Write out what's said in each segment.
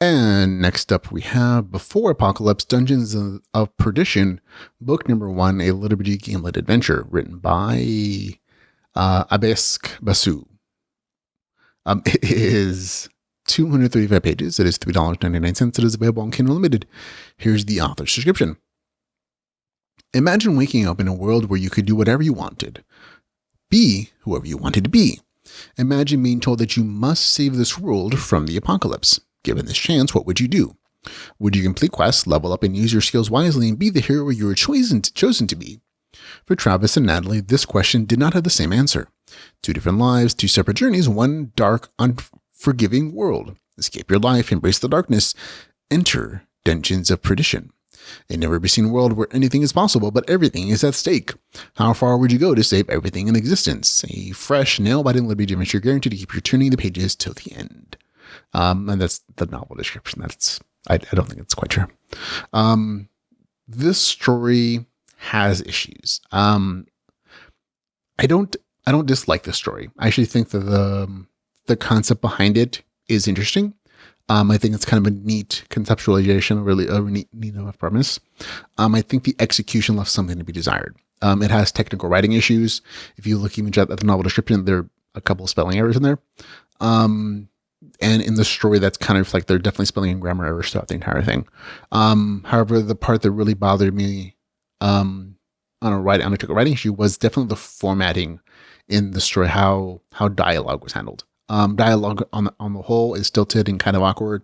And next up, we have Before Apocalypse Dungeons of Perdition, book number 1, a LitRPG GameLit adventure written by Abesk Basu. It is 235 pages. It is $3.99. It is available on Kindle Unlimited. Here's the author's description. Imagine waking up in a world where you could do whatever you wanted. Be whoever you wanted to be. Imagine being told that you must save this world from the apocalypse. Given this chance, what would you do? Would you complete quests, level up, and use your skills wisely and be the hero you were chosen to be? For Travis and Natalie, this question did not have the same answer. 2 different lives, 2 separate journeys, one dark, unforgiving world. Escape your life, embrace the darkness, enter Dungeons of Perdition. A never-been-seen world where anything is possible, but everything is at stake. How far would you go to save everything in existence? A fresh, nail-biting LitRPG adventure guaranteed to keep you turning the pages till the end. And that's the novel description. I don't think it's quite true. This story has issues. I don't dislike this story. I actually think that the concept behind it is interesting. I think it's kind of a neat conceptualization, really a neat enough premise. I think the execution left something to be desired. It has technical writing issues. If you look even at the novel description, there are a couple of spelling errors in there. And in the story, that's kind of like they're definitely spelling and grammar errors throughout the entire thing. However, the part that really bothered me on a technical writing issue was definitely the formatting in the story, how dialogue was handled. Dialogue on the whole is stilted and kind of awkward.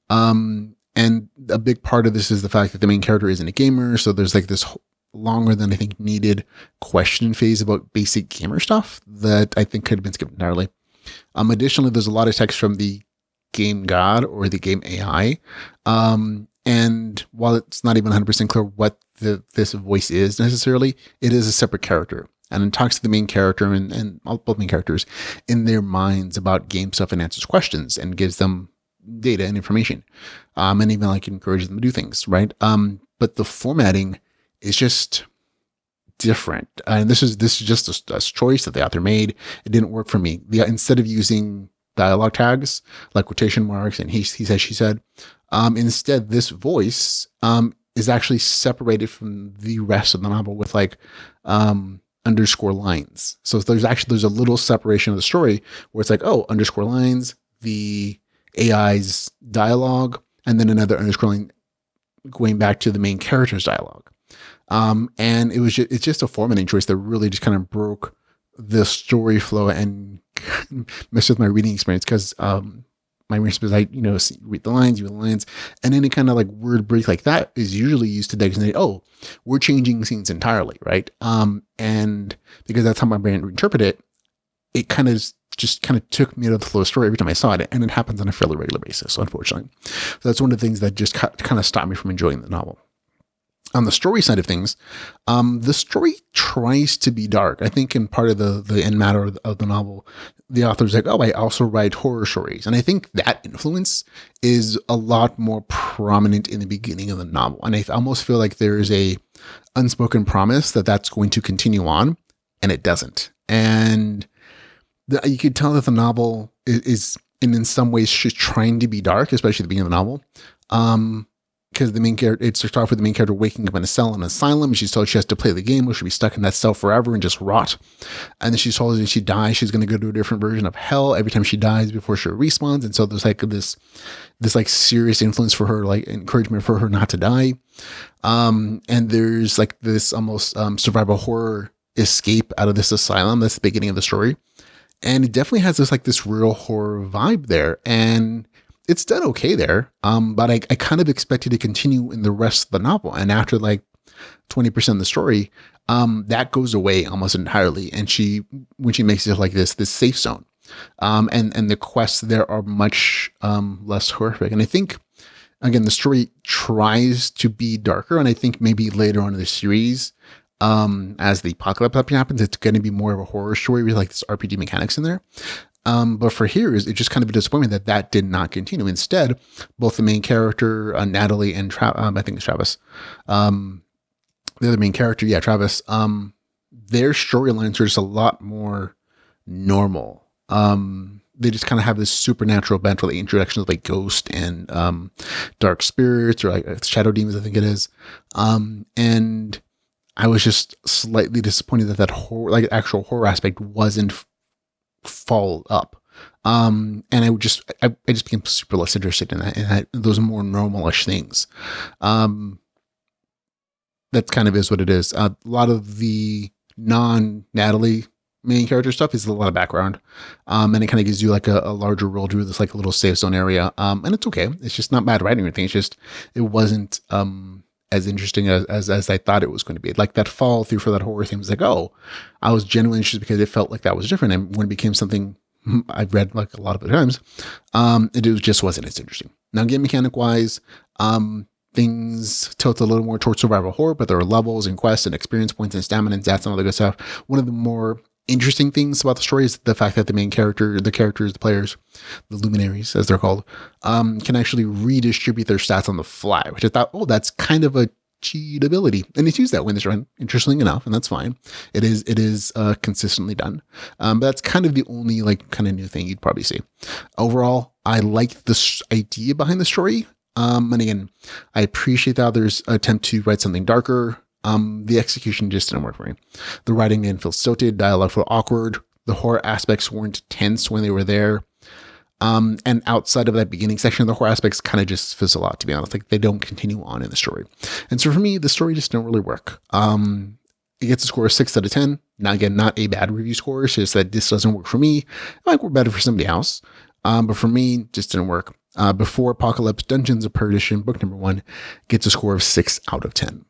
And a big part of this is the fact that the main character isn't a gamer. So there's like this longer than I think needed question phase about basic gamer stuff that I think could have been skipped entirely. Additionally, there's a lot of text from the game god or the game AI. And while it's not even 100% clear what this voice is necessarily, it is a separate character. And it talks to the main character and both main characters in their minds about game stuff and answers questions and gives them data and information. And even like encourages them to do things, right? But the formatting is just different. And this is just a choice that the author made. It didn't work for me. Instead of using dialogue tags like quotation marks and he said, she said, instead this voice is actually separated from the rest of the novel with like underscore lines. So there's a little separation of the story where it's like, oh, underscore lines, the AI's dialogue, and then another underscore line going back to the main character's dialogue. And it's just a formatting choice that really just kind of broke the story flow and messed with my reading experience because my reading experience, read the lines, and any kind of like word break like that is usually used to designate, oh, we're changing scenes entirely, right? And because that's how my brain interpreted it, it kind of took me out of the flow of the story every time I saw it, and it happens on a fairly regular basis, unfortunately. So that's one of the things that just kind of stopped me from enjoying the novel. On the story side of things, the story tries to be dark. I think in part of the end matter of the novel, the author's like, oh, I also write horror stories. And I think that influence is a lot more prominent in the beginning of the novel. And I almost feel like there is a unspoken promise that that's going to continue on, and it doesn't. And you could tell that the novel is in some ways she's trying to be dark, especially at the beginning of the novel. Because the main character, it starts off with the main character waking up in a cell in an asylum, and she's told she has to play the game, or she'll be stuck in that cell forever and just rot. And then she's told that if she dies, she's going to go to a different version of hell every time she dies before she respawns. And so there's like this like serious influence for her, like encouragement for her not to die. And there's like this almost survival horror escape out of this asylum. That's the beginning of the story. And it definitely has this real horror vibe there. And it's done okay there. But I kind of expected to continue in the rest of the novel. And after like 20% of the story, that goes away almost entirely. And when she makes it like this safe zone. And the quests there are much less horrific. And I think, again, the story tries to be darker. And I think maybe later on in the series, as the apocalypse happens, it's going to be more of a horror story with like this RPG mechanics in there. But for here, it's just kind of a disappointment that did not continue. Instead, both the main character, Natalie, and I think it's Travis, the other main character, Travis, their storylines are just a lot more normal. they just kind of have this supernatural bent for the introduction of like ghost and dark spirits or like shadow demons, I think it is. And I was just slightly disappointed that horror, like actual horror aspect wasn't followed up. And I just became super less interested in that, those more normalish things. That kind of is what it is. A lot of the non-Natalie main character stuff is a lot of background. And it kind of gives you like a larger world through this like a little safe zone area. And it's okay. It's just not bad writing or anything. It's just, it wasn't, as interesting as I thought it was going to be. Like that follow through for that horror theme was like, oh, I was genuinely interested because it felt like that was different. And when it became something I've read like a lot of the times, it just wasn't as interesting. Now, game mechanic wise, things tilt a little more towards survival horror, but there are levels and quests and experience points and stamina and stats and all that good stuff. One of the more interesting things about the story is the fact that the main character, the players, the luminaries as they're called, can actually redistribute their stats on the fly, which I thought, oh, that's kind of a cheat ability. And it's used that way in this run, interestingly enough, and that's fine. It is consistently done. But that's kind of the only like kind of new thing you'd probably see. Overall, I like this idea behind the story. And again, I appreciate the author's attempt to write something darker. The execution just didn't work for me. The writing didn't feel stilted, dialogue felt awkward. The horror aspects weren't tense when they were there. And outside of that beginning section, the horror aspects kind of just fizzle out, to be honest. Like they don't continue on in the story. And so for me, the story just didn't really work. It gets a score of 6 out of 10. Now again, not a bad review score. It's just that this doesn't work for me. It might work better for somebody else. But for me, just didn't work. Before Apocalypse, Dungeons of Perdition, book number 1, gets a score of 6 out of 10.